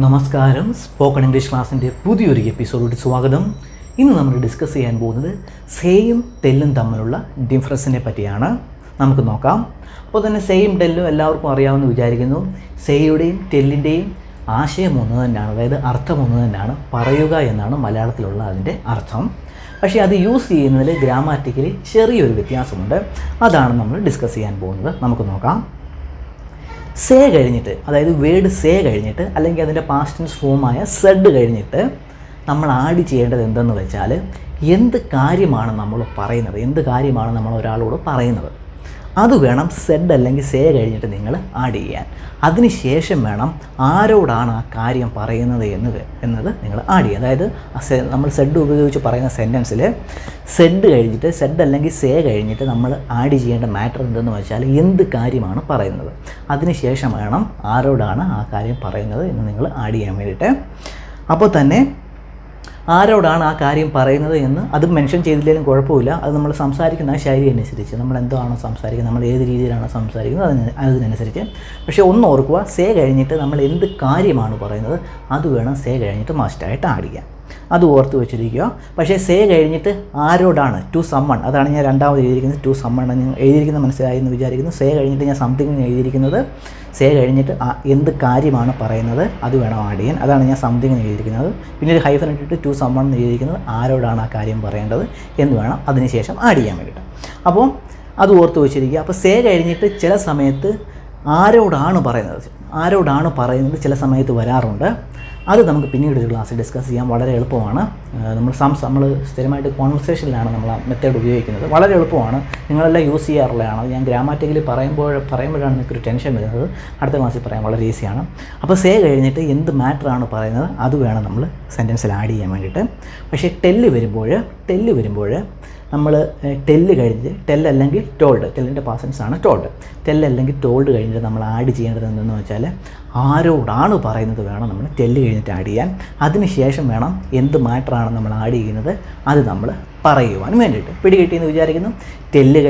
നമസ്കാരം. Spoken English ക്ലാസ്സിൻ്റെ പുതിയൊരു എപ്പിസോഡിൽ സ്വാഗതം. ഇന്ന് നമ്മൾ ഡിസ്കസ് ചെയ്യാൻ പോകുന്നത് സെയും ടെല്ലും തമ്മിലുള്ള ഡിഫറൻസിനെ പറ്റിയാണ്. നമുക്ക് നോക്കാം. അപ്പോൾ തന്നെ സെയും ടെല്ലും എല്ലാവർക്കും അറിയാമെന്ന് വിചാരിക്കുന്നു. സെയുടെയും ടെല്ലിൻ്റെയും ആശയം ഒന്ന് തന്നെയാണ്, അതായത് അർത്ഥം ഒന്ന് തന്നെയാണ്. പറയുക എന്നാണ് മലയാളത്തിലുള്ള അതിൻ്റെ അർത്ഥം. പക്ഷേ അത് യൂസ് ചെയ്യുന്നതിൽ ഗ്രാമാറ്റിക്കലി ചെറിയൊരു വ്യത്യാസമുണ്ട്. അതാണ് നമ്മൾ ഡിസ്കസ് ചെയ്യാൻ പോകുന്നത്. നമുക്ക് നോക്കാം. സേ കഴിഞ്ഞിട്ട്, അതായത് വേർഡ് സേ കഴിഞ്ഞിട്ട് അല്ലെങ്കിൽ അതിൻ്റെ പാസ്റ്റ് ടെൻസ് ഫോമായ സെഡ് കഴിഞ്ഞിട്ട് നമ്മൾ ആഡ് ചെയ്യേണ്ടത് എന്തെന്ന് വെച്ചാൽ എന്ത് കാര്യമാണ് നമ്മൾ പറയുന്നത്, എന്ത് കാര്യമാണ് നമ്മൾ ഒരാളോട് പറയുന്നത്, അത് വേണം സെഡ് അല്ലെങ്കിൽ സേ കഴിഞ്ഞിട്ട് നിങ്ങൾ ആഡ് ചെയ്യാൻ. അതിനുശേഷം വേണം ആരോടാണ് ആ കാര്യം പറയുന്നത് എന്നത് നിങ്ങൾ ആഡ് ചെയ്യുക. അതായത് നമ്മൾ സെഡ് ഉപയോഗിച്ച് പറയുന്ന സെൻറ്റൻസിൽ സെഡ് കഴിഞ്ഞിട്ട്, സെഡ് അല്ലെങ്കിൽ സേ കഴിഞ്ഞിട്ട് നമ്മൾ ആഡ് ചെയ്യേണ്ട മാറ്റർ എന്തെന്ന് വെച്ചാൽ എന്ത് കാര്യമാണ് പറയുന്നത്, അതിനുശേഷം വേണം ആരോടാണ് ആ കാര്യം പറയുന്നത് എന്ന് നിങ്ങൾ ആഡ് ചെയ്യാൻ വേണ്ടിയിട്ട്. അപ്പോൾ തന്നെ ആരോടാണ് ആ കാര്യം പറയുന്നത് എന്ന് അത് മെൻഷൻ ചെയ്തില്ലെങ്കിലും കുഴപ്പമില്ല. അത് നമ്മൾ സംസാരിക്കുന്ന ശൈലി അനുസരിച്ച്, നമ്മൾ എന്താണോ സംസാരിക്കുന്നത്, നമ്മൾ ഏത് രീതിയിലാണോ സംസാരിക്കുന്നത് അതിനനുസരിച്ച്. പക്ഷേ ഒന്ന് ഓർക്കുക, സേ കഴിഞ്ഞിട്ട് നമ്മൾ എന്ത് കാര്യമാണ് പറയുന്നത് അത് വേണം സേ കഴിഞ്ഞിട്ട് മസ്റ്റായിട്ട് ആഡ് ചെയ്യാൻ. അത് ഓർത്ത് വെച്ചിരിക്കുക. പക്ഷേ സേ കഴിഞ്ഞിട്ട് ആരോടാണ്, ടു സമ്മൺ, അതാണ് ഞാൻ രണ്ടാമത് എഴുതിയിരിക്കുന്നത്. ടു സമ്മൺ നിങ്ങൾ എഴുതിയിരിക്കുന്നത് മനസ്സിലായി എന്ന് വിചാരിക്കുന്നു. സേ കഴിഞ്ഞിട്ട് ഞാൻ സംതിങ് എഴുതിയിരിക്കുന്നത്. സേ കഴിഞ്ഞിട്ട് എന്ത് കാര്യമാണ് പറയുന്നത് അത് വേണം ആഡ് ചെയ്യാൻ. അതാണ് ഞാൻ സംതിങ് എഴുതിയിരിക്കുന്നത്. പിന്നെ ഒരു ഹൈഫൻ ഇട്ടിട്ട് ടു സമ്മൺ എന്ന് എഴുതിയിരിക്കുന്നത് ആരോടാണ് ആ കാര്യം പറയേണ്ടത് എന്ന് വേണം അതിനുശേഷം ആഡ് ചെയ്യാൻ വേണ്ടിയിട്ട്. അപ്പോൾ അത് ഓർത്ത് വെച്ചിരിക്കുക. അപ്പോൾ സേ കഴിഞ്ഞിട്ട് ചില സമയത്ത് ആരോടാണ് പറയുന്നത് ചില സമയത്ത് വരാറുണ്ട്. അത് നമുക്ക് പിന്നീട് ഒരു ക്ലാസ്സിൽ ഡിസ്കസ് ചെയ്യാൻ വളരെ എളുപ്പമാണ്. നമ്മൾ സ്ഥിരമായിട്ട് കോൺവെർസേഷനിലാണ് നമ്മൾ ആ മെത്തേഡ് ഉപയോഗിക്കുന്നത്. വളരെ എളുപ്പമാണ്, നിങ്ങളെല്ലാം യൂസ് ചെയ്യാറുള്ളതാണ്. ഞാൻ ഗ്രാമാറ്റിക്കലി പറയുമ്പോഴാണ് നിങ്ങൾക്കൊരു ടെൻഷൻ വരുന്നത്. അടുത്ത ക്ലാസ്സിൽ പറയാൻ വളരെ ഈസിയാണ്. അപ്പോൾ സേ കഴിഞ്ഞിട്ട് എന്ത് മാറ്ററാണ് പറയുന്നത് അത് വേണം നമ്മൾ സെൻറ്റൻസിൽ ആഡ് ചെയ്യാൻ വേണ്ടിയിട്ട്. പക്ഷേ ടെല്ല് വരുമ്പോൾ നമ്മൾ ടെല്ല് കഴിഞ്ഞ്, ടെല്ല് അല്ലെങ്കിൽ ടോൾഡ്, ടെല്ലിൻ്റെ പാസൻസ് ആണ് ടോൾഡ്, ടെല്ല് അല്ലെങ്കിൽ ടോൾഡ് കഴിഞ്ഞിട്ട് നമ്മൾ ആഡ് ചെയ്യേണ്ടത് എന്തെന്ന് വെച്ചാൽ ആരോടാണ് പറയുന്നത് വേണം നമ്മൾ ടെല്ല് കഴിഞ്ഞിട്ട് ആഡ് ചെയ്യാൻ. അതിനുശേഷം വേണം എന്ത് മാറ്ററാണ് നമ്മൾ ആഡ് ചെയ്യുന്നത് അത് നമ്മൾ പറയുവാൻ വേണ്ടിയിട്ട്. പിടികിട്ടിയെന്ന് വിചാരിക്കുന്നു. ടെല്ല്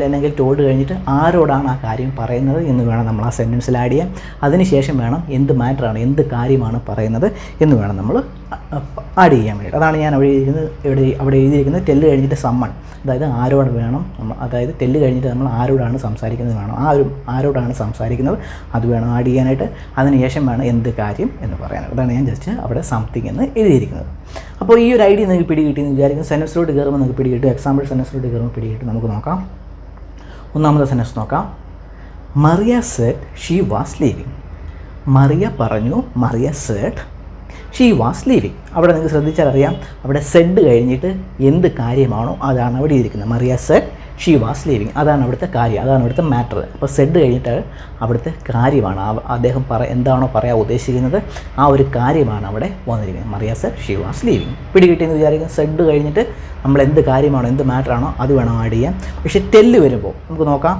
അല്ലെങ്കിൽ ടോൾഡ് കഴിഞ്ഞിട്ട് ആരോടാണ് ആ കാര്യം പറയുന്നത് എന്ന് വേണം നമ്മൾ ആ സെൻറ്റൻസിൽ ആഡ് ചെയ്യാൻ. അതിനുശേഷം വേണം എന്ത് മാറ്ററാണ്, എന്ത് കാര്യമാണ് പറയുന്നത് എന്ന് വേണം നമ്മൾ ആഡ് ചെയ്യാൻ വേണ്ടിയിട്ട്. അതാണ് ഞാൻ അവിടെ എഴുതിയിരിക്കുന്നത്. ടെല്ല് കഴിഞ്ഞിട്ട് സമ്മൺ, അതായത് ആരോട് വേണം, അതായത് ടെല്ല് കഴിഞ്ഞിട്ട് നമ്മൾ ആരോടാണ് സംസാരിക്കുന്നത് വേണം, ആരോടാണ് സംസാരിക്കുന്നത് അത് വേണം ആഡ് ചെയ്യാനായിട്ട്. അതിനുശേഷം വേണം എന്ത് കാര്യം എന്ന് പറയാനായിട്ട്. അതാണ് ഞാൻ ജസ്റ്റ് അവിടെ സംതിങ് എന്ന് എഴുതിയിരിക്കുന്നത്. അപ്പോൾ ഈ ഒരു ഐഡിയ നിങ്ങൾക്ക് പിടികിട്ടിയെന്ന് വിചാരിക്കുന്നു. സെൻറ്റൻസിലോട്ട് കയറുമ്പോൾ നിങ്ങൾക്ക് പിടികിട്ടും. എക്സാമ്പിൾ സെൻറ്റൻസിലോട്ട് കയറുമ്പോൾ പിടികിട്ടും. നമുക്ക് നോക്കാം. ഒന്നാമത്തെ സെൻറ്റൻസ് നോക്കാം. Maria said she was leaving. Maria പറഞ്ഞു, Maria said she was leaving. അവിടെ നിങ്ങൾക്ക് ശ്രദ്ധിച്ചാൽ അറിയാം, അവിടെ സെഡ് കഴിഞ്ഞിട്ട് എന്ത് കാര്യമാണോ അതാണ് അവിടെ ഇരിക്കുന്നത്. Maria said she was leaving, അതാണ് അവിടുത്തെ കാര്യം, അതാണ് അവിടുത്തെ മാറ്റർ. അപ്പോൾ സെഡ് കഴിഞ്ഞിട്ട് അവിടുത്തെ കാര്യമാണ്, അദ്ദേഹം എന്താണോ പറയാൻ ഉദ്ദേശിക്കുന്നത് ആ ഒരു കാര്യമാണ് അവിടെ വന്നിരിക്കുന്നത്. Maria said she was leaving. പിടികിട്ടിയെന്ന് വിചാരിക്കുന്നത്. സെഡ് കഴിഞ്ഞിട്ട് നമ്മൾ എന്ത് കാര്യമാണോ, എന്ത് മാറ്ററാണോ അത് വേണം ആഡ് ചെയ്യാൻ. പക്ഷേ ടെല്ല് വരുമ്പോൾ നമുക്ക് നോക്കാം.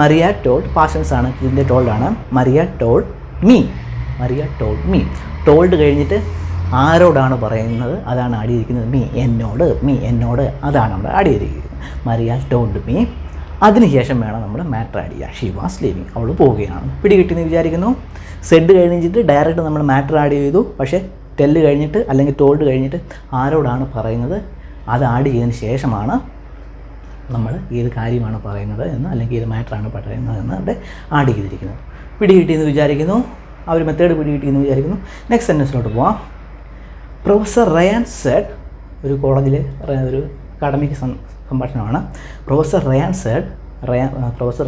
മറിയ ടോൾഡ്, പാഷൻസ് ആണ്, ഇതിൻ്റെ ടോൾഡാണ്. Maria told me, Maria told me. Told കഴിഞ്ഞിട്ട് ആരോടാണ് പറയുന്നത് അതാണ് ആഡ് ചെയ്തിരിക്കുന്നത്. മീ എന്നോട് അതാണ് നമ്മൾ ആഡ് ചെയ്തിരിക്കുന്നത്. Maria told me. അതിനുശേഷം വേണം നമ്മൾ മാറ്റർ ആഡ് ചെയ്യുക. ഷീ വാസ് ലീവിങ്, അവൾ പോവുകയാണ്. പിടികിട്ടിയെന്ന് വിചാരിക്കുന്നു. സെഡ് കഴിഞ്ഞിട്ട് ഡയറക്റ്റ് നമ്മൾ മാറ്റർ ആഡ് ചെയ്തു. പക്ഷേ ടെല്ല് കഴിഞ്ഞിട്ട് അല്ലെങ്കിൽ ടോൾഡ് കഴിഞ്ഞിട്ട് ആരോടാണ് പറയുന്നത് അത് ആഡ് ചെയ്തതിന് ശേഷമാണ് നമ്മൾ ഏത് കാര്യമാണ് പറയുന്നത് എന്ന് അല്ലെങ്കിൽ ഏത് മാറ്ററാണ് പറയുന്നത് എന്ന് അവിടെ ആഡ് ചെയ്തിരിക്കുന്നത്. പിടികിട്ടിയെന്ന് വിചാരിക്കുന്നു. ആ ഒരു മെത്തേഡ് പിടികിട്ടിയെന്ന് വിചാരിക്കുന്നു. നെക്സ്റ്റ് സെൻറ്റൻസിലോട്ട് പോവാം. പ്രൊഫസർ റയാൻ സെഡ്, ഒരു കോളേജിലെ ഒരു അക്കാഡമിക് സംഭാഷണമാണ്. പ്രൊഫസർ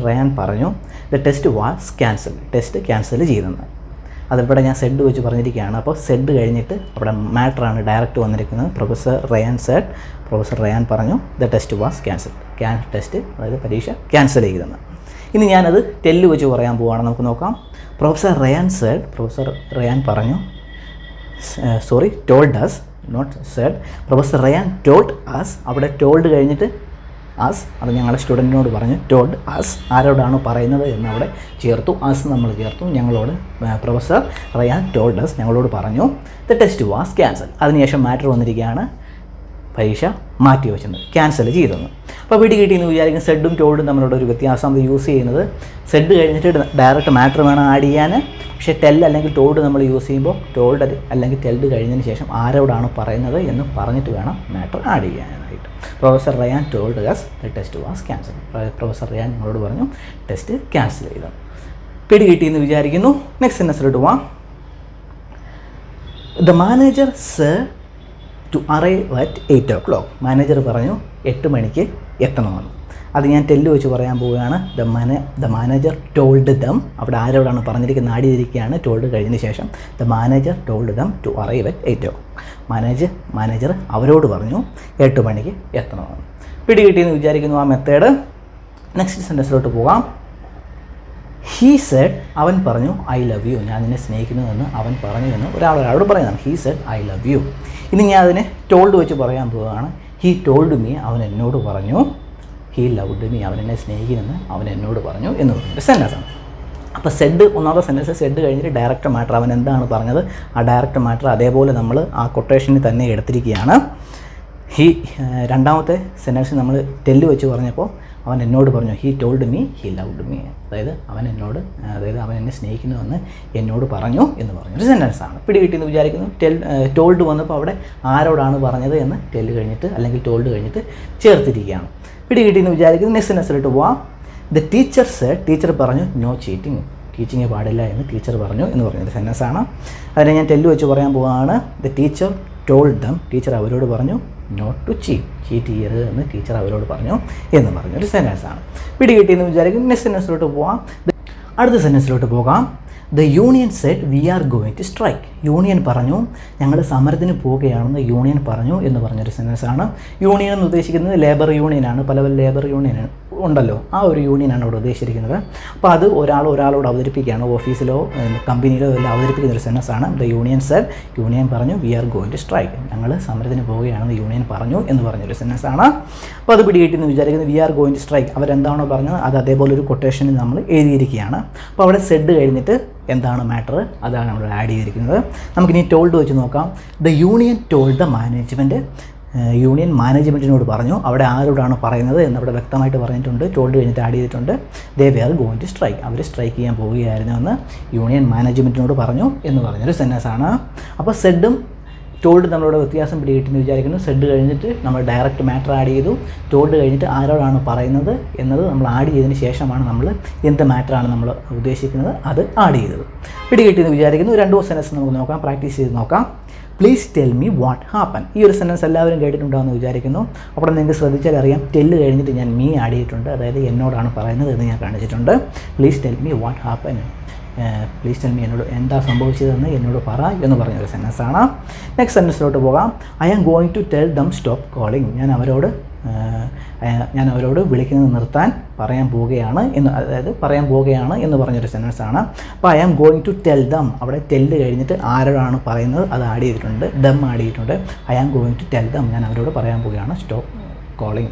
റയാൻ പറഞ്ഞു the test was cancel, test cancel ചെയ്തെന്ന്. അതിവിടെ ഞാൻ സെഡ് വെച്ച് പറഞ്ഞിരിക്കുകയാണ്. അപ്പോൾ സെഡ് കഴിഞ്ഞിട്ട് അവിടെ മാറ്ററാണ് ഡയറക്റ്റ് വന്നിരിക്കുന്നത്. പ്രൊഫസർ റയാൻ പറഞ്ഞു the test was cancel, test അതായത് പരീക്ഷ ക്യാൻസൽ ചെയ്തെന്ന്. ഇനി ഞാനത് ടെല്ല് വെച്ച് പറയാൻ പോവുകയാണ്. നമുക്ക് നോക്കാം. പ്രൊഫസർ റയാൻ പറഞ്ഞു, told us, not said. Professor Ryan told us, അവിടെ ടോൾഡ് കഴിഞ്ഞിട്ട് അസ്, അത് ഞങ്ങളുടെ സ്റ്റുഡൻറ്റിനോട് പറഞ്ഞു. ടോൾഡ് അസ്, ആരോടാണ് പറയുന്നത് എന്ന് അവിടെ ചേർത്തു. അസ് നമ്മൾ ചേർത്തു. ഞങ്ങളോട് പ്രൊഫസർ റയാൻ ടോൾഡ് അസ്, ഞങ്ങളോട് പറഞ്ഞു ദ ടെസ്റ്റ് വാസ് ക്യാൻസൽ. അതിനുശേഷം മാറ്റർ വന്നിരിക്കുകയാണ്. പരീക്ഷ മാറ്റി വെച്ചെന്ന്, ക്യാൻസൽ ചെയ്തെന്ന്. അപ്പോൾ പിടി കിട്ടിയെന്ന് വിചാരിക്കും. സെഡും ടോൾഡും തമ്മിലുള്ള ഒരു വ്യത്യാസം അത് യൂസ് ചെയ്യുന്നത്, സെഡ് കഴിഞ്ഞിട്ട് ഡയറക്റ്റ് മാറ്റർ വേണം ആഡ് ചെയ്യാൻ. പക്ഷേ ടെൽ അല്ലെങ്കിൽ ടോൾഡ് നമ്മൾ യൂസ് ചെയ്യുമ്പോൾ ടോൾഡ് അല്ലെങ്കിൽ ടെൽഡ് കഴിഞ്ഞതിന് ശേഷം ആരോടാണ് പറയുന്നത് എന്ന് പറഞ്ഞിട്ട് വേണം മാറ്റർ ആഡ് ചെയ്യാനായിട്ട്. Professor Ryan told us the test was cancel. Professor Ryan ഞങ്ങളോട് പറഞ്ഞു ടെസ്റ്റ് ക്യാൻസൽ ചെയ്തു. പിടി കിട്ടിയെന്ന് വിചാരിക്കുന്നു. നെക്സ്റ്റ് സെൻറ്റൻസിലോട്ട് പോവാം. The manager sir to arrive at 8 o'clock. Manager പറഞ്ഞു 8 മണിക്ക് എത്തണമെന്ന്. അത് ഞാൻ ടെല്ല് വെച്ച് പറയാൻ പോവുകയാണ്. ദ മാനേജർ ടോൾഡ് ദം, അവിടെ ആരോടാണ് പറഞ്ഞിരിക്കുന്നത് ആഡ് ചെയ്തിരിക്കുകയാണ്. ടോൾഡ് കഴിഞ്ഞതിന് ശേഷം the manager told them to arrive at 8 o'clock. Manager അവരോട് പറഞ്ഞു 8 മണിക്ക് എത്തണമെന്ന്. പിടി കിട്ടിയെന്ന് വിചാരിക്കുന്നു ആ മെത്തേഡ്. നെക്സ്റ്റ് സെൻറ്റൻസിലോട്ട് പോകാം. ഹീ സെഡ്, അവൻ പറഞ്ഞു ഐ ലവ് യു, ഞാൻ നിന്നെ സ്നേഹിക്കുന്നുവെന്ന് അവൻ പറഞ്ഞു എന്ന് ഒരാളോട് പറയുന്നതാണ്. He said I love you. ഇനി ഞാൻ അതിനെ ടോൾഡ് വെച്ച് പറയാൻ പോവുകയാണ്. ഹീ ടോൾഡ് മീ, അവൻ എന്നോട് പറഞ്ഞു. ഹീ ലവ്ഡ് മീ, അവൻ എന്നെ സ്നേഹിക്കുമെന്ന് അവൻ എന്നോട് പറഞ്ഞു എന്ന് പറഞ്ഞൊരു സെൻറ്റൻസാണ്. അപ്പോൾ സെഡ് ഒന്നാമത്തെ സെൻറ്റൻസ് സെഡ് കഴിഞ്ഞിട്ട് ഡയറക്റ്റ് മാറ്റർ, അവൻ എന്താണ് പറഞ്ഞത് ആ ഡയറക്റ്റ് മാറ്റർ അതേപോലെ നമ്മൾ ആ കൊട്ടേഷനിൽ തന്നെ എടുത്തിരിക്കുകയാണ്. രണ്ടാമത്തെ സെൻറ്റൻസ് നമ്മൾ ടെല്ല് വെച്ച് പറഞ്ഞപ്പോൾ അവൻ എന്നോട് പറഞ്ഞു he told me he loved me, അതായത് അവൻ എന്നെ സ്നേഹിക്കുന്നുവെന്ന് എന്നോട് പറഞ്ഞു എന്ന് പറഞ്ഞൊരു സെൻറ്റൻസാണ്. പിടി കിട്ടിയെന്ന് വിചാരിക്കുന്നു. ടോൾഡ് വന്നപ്പോൾ അവിടെ ആരോടാണ് പറഞ്ഞത് എന്ന് ടെല്ല് കഴിഞ്ഞിട്ട് അല്ലെങ്കിൽ ടോൾഡ് കഴിഞ്ഞിട്ട് ചേർത്തിരിക്കുകയാണ്. പിടി കിട്ടിയെന്ന് വിചാരിക്കുന്നു. നെക്സ്റ്റ് സെൻറ്റൻസിലോട്ട് പോവാം. ദ ടീച്ചർ സെഡ്, ടീച്ചർ പറഞ്ഞു നോ ചീറ്റിംഗ്, ടീച്ചിങ് പാടില്ല എന്ന് ടീച്ചർ പറഞ്ഞു എന്ന് പറഞ്ഞൊരു സെൻറ്റൻസാണ്. അതിനെ ഞാൻ ടെല്ല് വെച്ച് പറയാൻ പോവുകയാണ്. The teacher told dum, teacher അവരോട് പറഞ്ഞു നോട്ട് ടു ചീറ്റ് ചെയ്യരുത് എന്ന് ടീച്ചർ അവരോട് പറഞ്ഞു എന്ന് പറഞ്ഞൊരു സെൻറ്റൻസാണ്. പിടി കിട്ടിയെന്ന് വിചാരിക്കും. നെക്സ്റ്റ് സെൻറ്റൻസിലോട്ട് പോകാം. അടുത്ത സെൻറ്റൻസിലോട്ട് പോകാം. The union said we are going to strike. Union പറഞ്ഞു ഞങ്ങൾ സമരത്തിന് പോവുകയാണെന്ന് യൂണിയൻ പറഞ്ഞു എന്ന് പറഞ്ഞൊരു സെൻറ്റൻസാണ്. യൂണിയൻ എന്ന് ഉദ്ദേശിക്കുന്നത് ലേബർ യൂണിയനാണ്. പല ലേബർ യൂണിയൻ ഉണ്ടല്ലോ, ആ ഒരു യൂണിയനാണ് അവിടെ ഉദ്ദേശിച്ചിരിക്കുന്നത്. അപ്പോൾ അത് ഒരാളോട് അവതരിപ്പിക്കുകയാണ്, ഓഫീസിലോ കമ്പനിയിലോ എല്ലാം അവതരിപ്പിക്കുന്ന ഒരു സെൻറ്റൻസാണ്. ദ യൂണിയൻ സെഡ്, യൂണിയൻ പറഞ്ഞു we are going to strike, ഞങ്ങൾ സമരത്തിന് പോവുകയാണെന്ന് യൂണിയൻ പറഞ്ഞു എന്ന് പറഞ്ഞൊരു സെൻറ്റൻസാണ്. അപ്പോൾ അത് പിടികിട്ടിയെന്ന് വിചാരിക്കുന്നത്. We are going to strike, അവരെന്താണോ പറഞ്ഞത് അത് അതേപോലെ ഒരു കൊട്ടേഷനിൽ നമ്മൾ എഴുതിയിരിക്കുകയാണ്. അപ്പോൾ അവിടെ സെഡ് കഴിഞ്ഞിട്ട് എന്താണ് മാറ്റർ അതാണ് നമ്മൾ ആഡ് ചെയ്തിരിക്കുന്നത്. നമുക്കിനി ടോൾഡ് വെച്ച് നോക്കാം. The union told the management, union മാനേജ്മെൻറ്റിനോട് പറഞ്ഞു. അവിടെ ആരോടാണ് പറയുന്നത് എന്നവിടെ വ്യക്തമായിട്ട് പറഞ്ഞിട്ടുണ്ട്. ടോൾഡ് കഴിഞ്ഞിട്ട് ആഡ് ചെയ്തിട്ടുണ്ട്. They were going to strike, അവർ സ്ട്രൈക്ക് ചെയ്യാൻ പോവുകയായിരുന്നു എന്ന് യൂണിയൻ മാനേജ്മെൻറ്റിനോട് പറഞ്ഞു എന്ന് പറഞ്ഞൊരു സെൻറ്റൻസാണ്. അപ്പോൾ സെഡും ടോൾഡ് നമ്മളോട് വ്യത്യാസം പിടികിട്ടെന്ന് വിചാരിക്കുന്നു. സെഡ് കഴിഞ്ഞിട്ട് നമ്മൾ ഡയറക്റ്റ് മാറ്റർ ആഡ് ചെയ്തു. ടോൾഡ് കഴിഞ്ഞിട്ട് ആരോടാണ് പറയുന്നത് എന്നത് നമ്മൾ ആഡ് ചെയ്തതിന് ശേഷമാണ് നമ്മൾ എന്ത് മാറ്ററാണ് നമ്മൾ ഉദ്ദേശിക്കുന്നത് അത് ആഡ് ചെയ്തത്. പിടികിട്ടിയെന്ന് വിചാരിക്കുന്നു. 2 സെൻറ്റൻസ് നമുക്ക് നോക്കാം, പ്രാക്ടീസ് ചെയ്ത് നോക്കാം. Please tell me what happen. ഈ ഒരു സെൻറ്റൻസ് എല്ലാവരും കേട്ടിട്ടുണ്ടാകുമെന്ന് വിചാരിക്കുന്നു. അപ്പോൾ നിങ്ങൾക്ക് ശ്രദ്ധിച്ചാൽ അറിയാം, ടെല്ല് കഴിഞ്ഞിട്ട് ഞാൻ മീ ആഡ് ചെയ്തിട്ടുണ്ട്, അതായത് എന്നോടാണ് പറയുന്നത് എന്ന് ഞാൻ കാണിച്ചിട്ടുണ്ട്. Please tell me what happen, please tell me എന്നോട് എന്താ സംഭവിച്ചതെന്ന് എന്നോട് പറ എന്ന് പറഞ്ഞൊരു സെൻറ്റൻസാണ്. നെക്സ്റ്റ് സെൻറ്റൻസിലോട്ട് പോകാം. I am going to tell them stop calling, ഞാൻ അവരോട് വിളിക്കുന്നത് നിർത്താൻ പറയാൻ പോവുകയാണ് എന്ന് പറഞ്ഞൊരു സെൻറ്റൻസാണ്. അപ്പോൾ I am going to tell them, അവിടെ ടെല്ല് കഴിഞ്ഞിട്ട് ആരോടാണ് പറയുന്നത് അത് ആഡ് ചെയ്തിട്ടുണ്ട്, ദം ആഡ് ചെയ്തിട്ടുണ്ട്. I am going to tell them, ഞാൻ അവരോട് പറയാൻ പോവുകയാണ് സ്റ്റോപ്പ് കോളിംഗ്,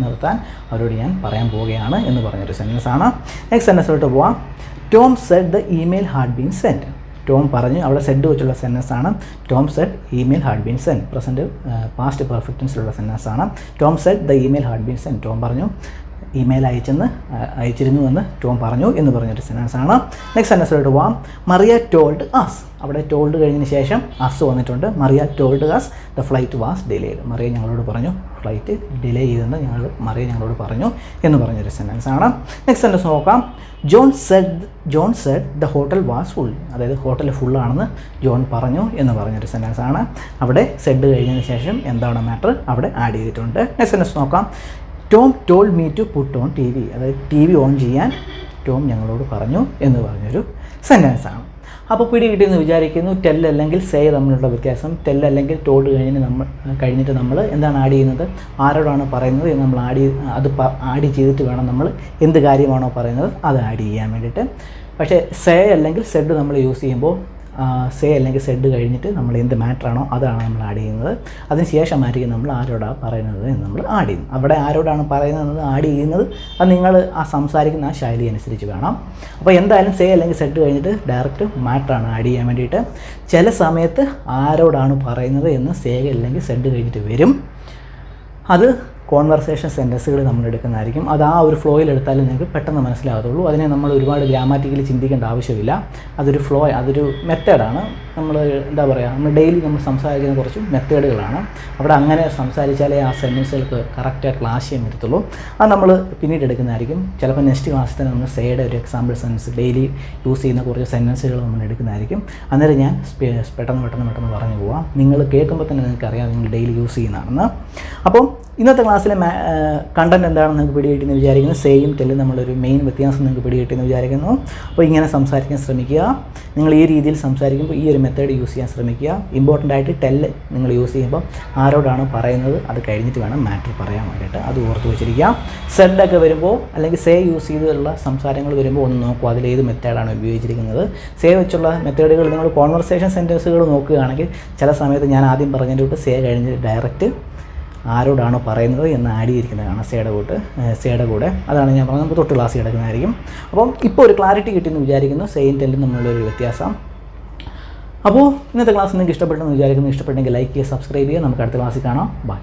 നിർത്താൻ അവരോട് ഞാൻ പറയാൻ പോവുകയാണ് എന്ന് പറഞ്ഞൊരു സെൻറ്റൻസാണ്. നെക്സ്റ്റ് സെൻറ്റൻസിലോട്ട് പോവാം. Tom said the email had been sent. Tom പറഞ്ഞു, അവിടെ സെഡ് വെച്ചുള്ള സെൻറ്റൻസാണ്. Tom said email had been sent, present past perfect ടെൻസിലുള്ള സെൻറ്റൻസാണ്. Tom said the email had been sent, Tom പറഞ്ഞു ഇമെയിൽ അയച്ചിരുന്നുവെന്ന് ടോം പറഞ്ഞു എന്ന് പറഞ്ഞൊരു സെൻറ്റൻസാണ്. നെക്സ്റ്റ് സെൻറ്റൻസിലോട്ട് പോവാം. മറിയ ടോൾഡ് അസ്, അവിടെ ടോൾഡ് കഴിഞ്ഞതിന് ശേഷം അസ് വന്നിട്ടുണ്ട്. Maria told us the flight was delayed, Maria ഞങ്ങളോട് പറഞ്ഞു ഫ്ലൈറ്റ് ഡിലേ ചെയ്തെന്ന് മറിയ ഞങ്ങളോട് പറഞ്ഞു എന്ന് പറഞ്ഞൊരു സെൻറ്റൻസാണ്. നെക്സ്റ്റ് സെൻറ്റൻസ് നോക്കാം. John said the hotel was full, അതായത് ഹോട്ടൽ ഫുള്ളാണെന്ന് ജോൺ പറഞ്ഞു എന്ന് പറഞ്ഞൊരു സെൻറ്റൻസാണ്. അവിടെ സെഡ് കഴിഞ്ഞതിന് ശേഷം എന്താണ് മാറ്റർ അവിടെ ആഡ് ചെയ്തിട്ടുണ്ട്. നെക്സ്റ്റ് സെൻറ്റൻസ് നോക്കാം. Tom told me to put on T V, അതായത് ടി വി ഓൺ ചെയ്യാൻ ടോം ഞങ്ങളോട് പറഞ്ഞു എന്ന് പറഞ്ഞൊരു സെൻറ്റൻസാണ്. അപ്പോൾ പിടി കിട്ടിയെന്ന് വിചാരിക്കുന്നു. ടെൽ അല്ലെങ്കിൽ സേ തമ്മിലുള്ള വ്യത്യാസം. ടെൽ അല്ലെങ്കിൽ ടോൾഡ് കഴിഞ്ഞിട്ട് നമ്മൾ എന്താണ് ആഡ് ചെയ്യുന്നത്, ആരോടാണ് പറയുന്നത് എന്ന് നമ്മൾ ആഡ് ചെയ്തിട്ട് വേണം നമ്മൾ എന്ത് കാര്യമാണോ പറയുന്നത് അത് ആഡ് ചെയ്യാൻ വേണ്ടിയിട്ട്. പക്ഷേ സേ അല്ലെങ്കിൽ സെഡ് നമ്മൾ യൂസ് ചെയ്യുമ്പോൾ സേ അല്ലെങ്കിൽ സെഡ് കഴിഞ്ഞിട്ട് നമ്മൾ എന്ത് മാറ്ററാണോ അതാണ് നമ്മൾ ആഡ് ചെയ്യുന്നത്. അതിന് ശേഷമായിരിക്കും നമ്മൾ ആരോടാണ് പറയുന്നത് എന്ന് നമ്മൾ ആഡ് ചെയ്യുന്നത്. അവിടെ ആരോടാണ് പറയുന്നത് ആഡ് ചെയ്യുന്നത് അത് നിങ്ങൾ ആ സംസാരിക്കുന്ന ആ ശൈലി അനുസരിച്ച് വേണം. അപ്പോൾ എന്തായാലും സേ അല്ലെങ്കിൽ സെഡ് കഴിഞ്ഞിട്ട് ഡയറക്റ്റ് മാറ്ററാണ് ആഡ് ചെയ്യാൻ വേണ്ടിയിട്ട്. ചില സമയത്ത് ആരോടാണ് പറയുന്നത് എന്ന് സേ അല്ലെങ്കിൽ സെഡ് കഴിഞ്ഞിട്ട് വരും. അത് കോൺവെർസേഷൻ സെൻറ്റൻസുകൾ നമ്മൾ എടുക്കുന്നതായിരിക്കും. അത് ആ ഒരു ഫ്ലോയിൽ എടുത്താലും നിങ്ങൾക്ക് പെട്ടെന്ന് മനസ്സിലാകത്തുള്ളൂ. അതിനെ നമ്മൾ ഒരുപാട് ഗ്രാമാറ്റിക്കലി ചിന്തിക്കേണ്ട ആവശ്യമില്ല. അതൊരു മെത്തേഡാണ്. നമ്മൾ എന്താ പറയുക, നമ്മൾ ഡെയിലി നമ്മൾ സംസാരിക്കുന്ന കുറച്ച് മെത്തേഡുകളാണ്. അവിടെ അങ്ങനെ സംസാരിച്ചാലേ ആ സെൻറ്റൻസുകൾക്ക് കറക്റ്റായിട്ട് ആശയം വരത്തുള്ളൂ. അത് നമ്മൾ പിന്നീട് എടുക്കുന്നതായിരിക്കും. ചിലപ്പോൾ നെക്സ്റ്റ് ക്ലാസ്സിൽ തന്നെ നമ്മൾ സേയുടെ ഒരു എക്സാമ്പിൾ സെൻറ്റൻസ് ഡെയിലി യൂസ് ചെയ്യുന്ന കുറച്ച് സെൻറ്റൻസുകൾ നമ്മൾ എടുക്കുന്നതായിരിക്കും. അന്നേരം ഞാൻ പെട്ടെന്ന് പറഞ്ഞു പോവാം. നിങ്ങൾ കേൾക്കുമ്പോൾ തന്നെ നിങ്ങൾക്കറിയാം നിങ്ങൾ ഡെയിലി യൂസ് ചെയ്യുന്നതാണെന്ന്. അപ്പം ഇന്നത്തെ ക്ലാസ്സിലെ കണ്ടൻറ്റ് എന്താണെന്ന് നിങ്ങൾക്ക് പിടികിട്ടിയെന്ന് വിചാരിക്കുന്നു. സെയും ടെല്ലും നമ്മളൊരു മെയിൻ വ്യത്യാസം നിങ്ങൾക്ക് പിടികിട്ടിയെന്ന് വിചാരിക്കുന്നു. അപ്പോൾ ഇങ്ങനെ സംസാരിക്കാൻ ശ്രമിക്കുക. നിങ്ങൾ ഈ രീതിയിൽ സംസാരിക്കുമ്പോൾ ഈ ഒരു മെത്തേഡ് യൂസ് ചെയ്യാൻ ശ്രമിക്കുക. ഇമ്പോർട്ടൻ്റ് ആയിട്ട് ടെല്ല് നിങ്ങൾ യൂസ് ചെയ്യുമ്പോൾ ആരോടാണ് പറയുന്നത് അത് കഴിഞ്ഞിട്ട് വേണം മാറ്റർ പറയാൻ വേണ്ടിയിട്ട്. അത് ഓർത്ത് വെച്ചിരിക്കുക. സെഡൊക്കെ വരുമ്പോൾ അല്ലെങ്കിൽ സേ യൂസ് ചെയ്തുള്ള സംസാരങ്ങൾ വരുമ്പോൾ ഒന്ന് നോക്കുക അതിലേത് മെത്തേഡാണ് ഉപയോഗിച്ചിരിക്കുന്നത്. സേ വെച്ചുള്ള മെത്തേഡുകൾ നിങ്ങൾ കോൺവെർസേഷൻ സെൻറ്റൻസുകൾ നോക്കുകയാണെങ്കിൽ ചില സമയത്ത് ഞാൻ ആദ്യം പറഞ്ഞതിൻ്റെ തൊട്ട് സേ കഴിഞ്ഞ് ഡയറക്റ്റ് ആരോടാണോ പറയുന്നത് എന്ന് ആഡ് ചെയ്തിരിക്കുന്നതാണ് സേയുടെ കൂടെ. അതാണ് ഞാൻ പറഞ്ഞത്. നമുക്ക് തൊട്ട് ക്ലാസ് കിടക്കുന്നതായിരിക്കും. അപ്പം ഇപ്പോൾ ഒരു ക്ലാരിറ്റി കിട്ടിയെന്ന് വിചാരിക്കുന്നു സെയും ടെല്ലും തമ്മിലൊരു വ്യത്യാസം. അപ്പോൾ ഇന്നത്തെ ക്ലാസ് നിങ്ങൾക്ക് ഇഷ്ടപ്പെട്ടെന്ന് വിചാരിക്കുന്നു. ഇഷ്ടപ്പെട്ടെങ്കിൽ ലൈക്ക് ചെയ്യുക, സബ്സ്ക്രൈബ് ചെയ്യുക. നമുക്ക് അടുത്ത ക്ലാസ്സിൽ കാണാം. ബൈ.